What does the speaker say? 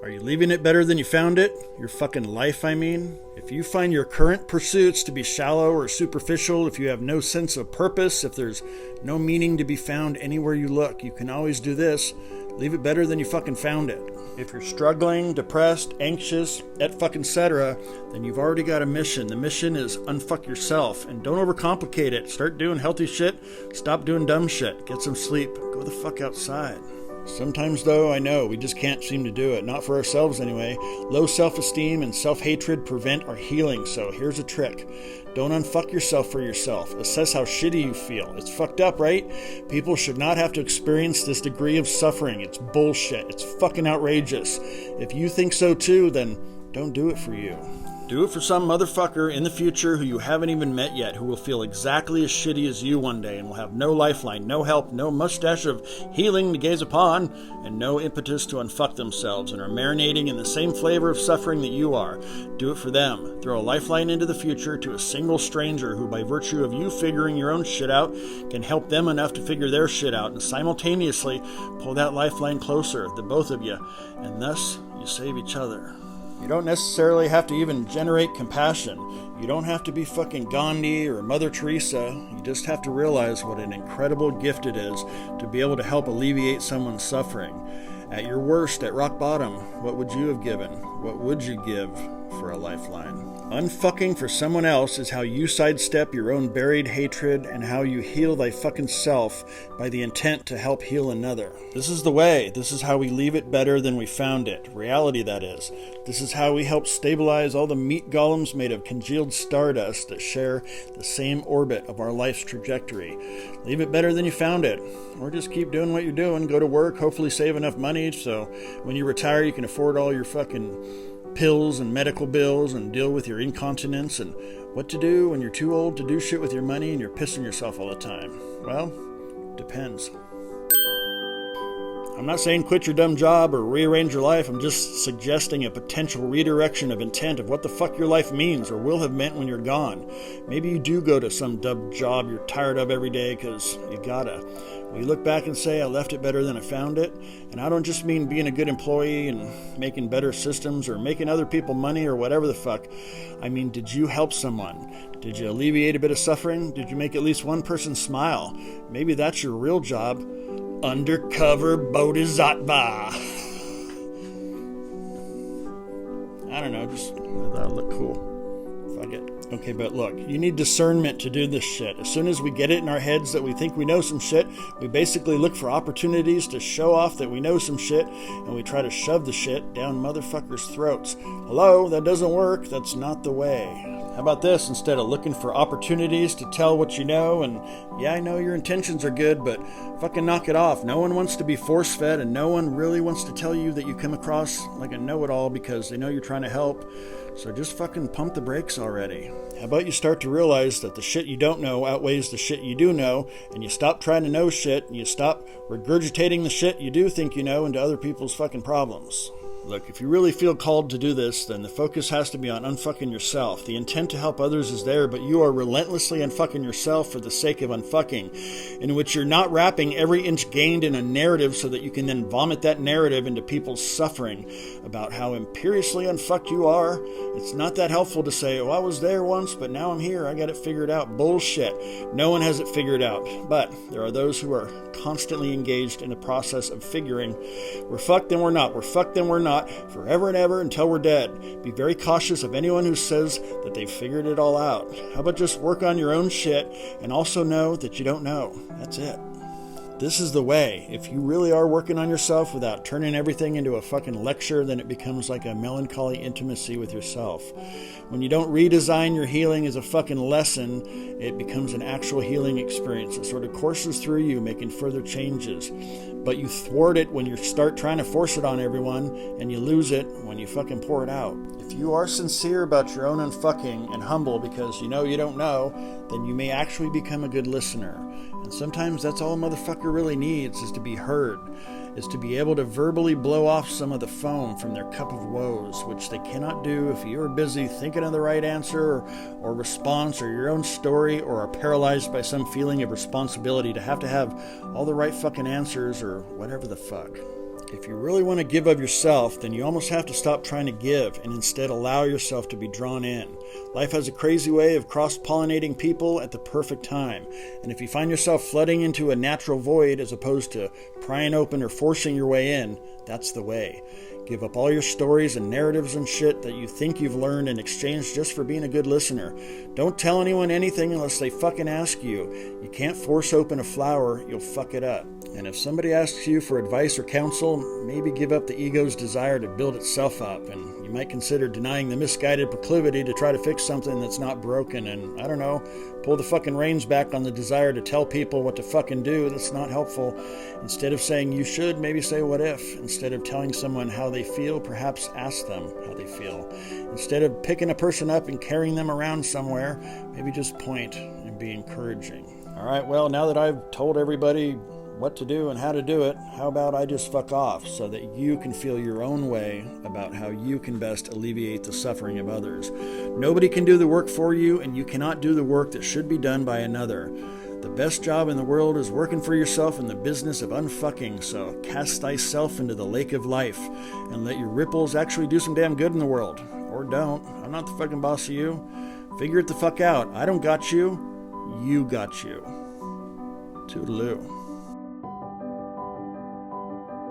Are you leaving it better than you found it? Your fucking life, I mean? If you find your current pursuits to be shallow or superficial, if you have no sense of purpose, if there's no meaning to be found anywhere you look, you can always do this. Leave it better than you fucking found it. If you're struggling, depressed, anxious, etc., then you've already got a mission. The mission is unfuck yourself, and don't overcomplicate it. Start doing healthy shit. Stop doing dumb shit. Get some sleep. Go the fuck outside. Sometimes, though, I know, we just can't seem to do it. Not for ourselves, anyway. Low self-esteem and self-hatred prevent our healing, so here's a trick. Don't unfuck yourself for yourself. Assess how shitty you feel. It's fucked up, right? People should not have to experience this degree of suffering. It's bullshit. It's fucking outrageous. If you think so too, then don't do it for you. Do it for some motherfucker in the future who you haven't even met yet, who will feel exactly as shitty as you one day and will have no lifeline, no help, no mustache of healing to gaze upon, and no impetus to unfuck themselves, and are marinating in the same flavor of suffering that you are. Do it for them. Throw a lifeline into the future to a single stranger who, by virtue of you figuring your own shit out, can help them enough to figure their shit out, and simultaneously pull that lifeline closer, the both of you, and thus you save each other. You don't necessarily have to even generate compassion. You don't have to be fucking Gandhi or Mother Teresa. You just have to realize what an incredible gift it is to be able to help alleviate someone's suffering. At your worst, at rock bottom, what would you have given? What would you give for a lifeline? Unfucking for someone else is how you sidestep your own buried hatred and how you heal thy fucking self by the intent to help heal another. This is the way. This is how we leave it better than we found it. Reality, that is. This is how we help stabilize all the meat golems made of congealed stardust that share the same orbit of our life's trajectory. Leave it better than you found it. Or just keep doing what you're doing. Go to work, hopefully save enough money so when you retire you can afford all your fucking pills and medical bills and deal with your incontinence and what to do when you're too old to do shit with your money and you're pissing yourself all the time. Well, depends. I'm not saying quit your dumb job or rearrange your life. I'm just suggesting a potential redirection of intent of what the fuck your life means or will have meant when you're gone. Maybe you do go to some dumb job you're tired of every day because you gotta. Well, you look back and say, I left it better than I found it. And I don't just mean being a good employee and making better systems or making other people money or whatever the fuck. I mean, did you help someone? Did you alleviate a bit of suffering? Did you make at least one person smile? Maybe that's your real job. Undercover Bodhisattva. I don't know, just I thought it looked cool. Fuck it. Okay, but look, you need discernment to do this shit. As soon as we get it in our heads that we think we know some shit, we basically look for opportunities to show off that we know some shit, and we try to shove the shit down motherfuckers' throats. Hello, that doesn't work. That's not the way. How about this? Instead of looking for opportunities to tell what you know, and yeah, I know your intentions are good, but fucking knock it off. No one wants to be force-fed, and no one really wants to tell you that you come across like a know-it-all because they know you're trying to help. So just fucking pump the brakes already. How about you start to realize that the shit you don't know outweighs the shit you do know, and you stop trying to know shit, and you stop regurgitating the shit you do think you know into other people's fucking problems. Look, if you really feel called to do this, then the focus has to be on unfucking yourself. The intent to help others is there, but you are relentlessly unfucking yourself for the sake of unfucking, in which you're not wrapping every inch gained in a narrative so that you can then vomit that narrative into people's suffering about how imperiously unfucked you are. It's not that helpful to say, oh, I was there once, but now I'm here, I got it figured out. Bullshit. No one has it figured out. But there are those who are constantly engaged in the process of figuring, we're fucked, then we're not. We're fucked, then we're not. Forever and ever until we're dead. Be very cautious of anyone who says that they've figured it all out. How about just work on your own shit and also know that you don't know? That's it. This is the way. If you really are working on yourself without turning everything into a fucking lecture, then it becomes like a melancholy intimacy with yourself. When you don't redesign your healing as a fucking lesson, it becomes an actual healing experience. It sort of courses through you, making further changes. But you thwart it when you start trying to force it on everyone, and you lose it when you fucking pour it out. If you are sincere about your own unfucking and humble because you know you don't know, then you may actually become a good listener. And sometimes that's all a motherfucker really needs, is to be heard, is to be able to verbally blow off some of the foam from their cup of woes, which they cannot do if you are busy thinking of the right answer or response or your own story, or are paralyzed by some feeling of responsibility to have all the right fucking answers or whatever the fuck. If you really want to give of yourself, then you almost have to stop trying to give and instead allow yourself to be drawn in. Life has a crazy way of cross-pollinating people at the perfect time. And if you find yourself flooding into a natural void as opposed to prying open or forcing your way in, that's the way. Give up all your stories and narratives and shit that you think you've learned in exchange just for being a good listener. Don't tell anyone anything unless they fucking ask you. You can't force open a flower, you'll fuck it up. And if somebody asks you for advice or counsel, maybe give up the ego's desire to build itself up. And you might consider denying the misguided proclivity to try to fix something that's not broken. And, I don't know, pull the fucking reins back on the desire to tell people what to fucking do. That's not helpful. Instead of saying you should, maybe say what if. Instead of telling someone how they feel, perhaps ask them how they feel. Instead of picking a person up and carrying them around somewhere, maybe just point and be encouraging. All right, well, now that I've told everybody what to do and how to do it, how about I just fuck off so that you can feel your own way about how you can best alleviate the suffering of others. Nobody can do the work for you, and you cannot do the work that should be done by another. The best job in the world is working for yourself in the business of unfucking, so cast thyself into the lake of life and let your ripples actually do some damn good in the world. Or don't. I'm not the fucking boss of you. Figure it the fuck out. I don't got you. You got you. Toodaloo.